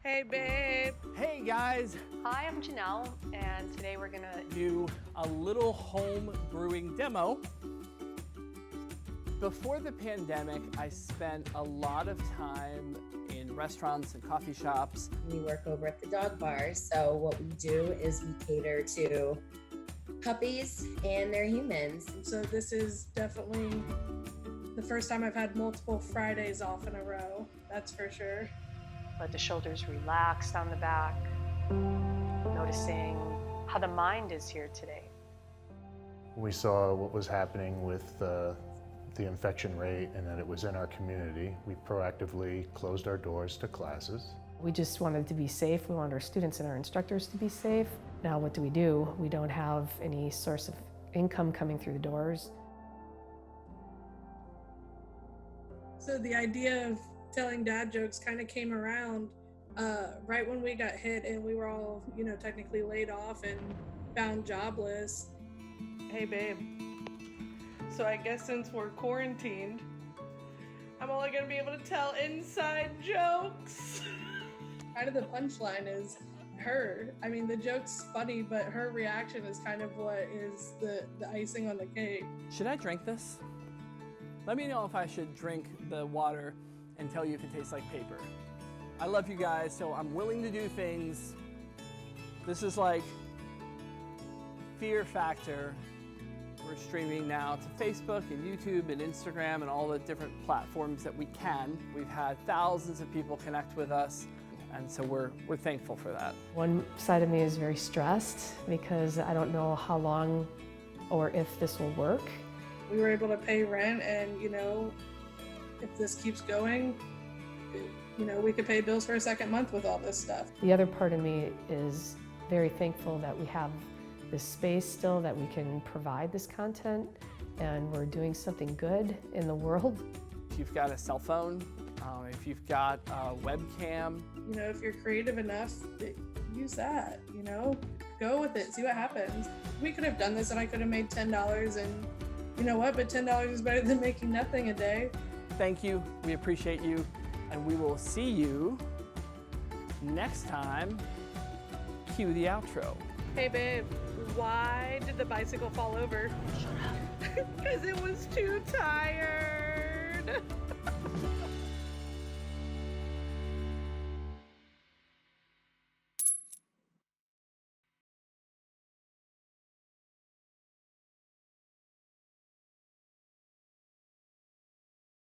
Hey, babe. Hey, guys. Hi, I'm Janel, and today we're gonna do a little home brewing demo. Before the pandemic, I spent a lot of time in restaurants and coffee shops. We work over at the dog bar, so what we do is we cater to puppies and their humans. So this is definitely the first time I've had multiple Fridays off in a row, that's for sure. let the shoulders relax down the back, noticing how the mind is here today. We saw what was happening with the infection rate and that it was in our community. We proactively closed our doors to classes. We just wanted to be safe. We wanted our students and our instructors to be safe. Now what do? We don't have any source of income coming through the doors. So the idea of telling dad jokes kind of came around right when we got hit and we were all, technically laid off and found jobless. Hey, babe. So I guess since we're quarantined, I'm only gonna be able to tell inside jokes. Kind of the punchline is her. I mean, the joke's funny, but her reaction is kind of what is the icing on the cake. Should I drink this? Let me know if I should drink the water and tell you if it tastes like paper. I love you guys, so I'm willing to do things. This is like Fear Factor. We're streaming now to Facebook and YouTube and Instagram and all the different platforms that we can. We've had thousands of people connect with us, and so we're thankful for that. One side of me is very stressed because I don't know how long or if this will work. We were able to pay rent, and if this keeps going, we could pay bills for a second month with all this stuff. The other part of me is very thankful that we have this space still, that we can provide this content, and we're doing something good in the world. If you've got a cell phone, if you've got a webcam. If you're creative enough, use that, go with it, see what happens. We could have done this and I could have made $10, and you know what, but $10 is better than making nothing a day. Thank you, we appreciate you, and we will see you next time. Cue the outro. Hey babe, why did the bicycle fall over? Shut up. Because it was too tired.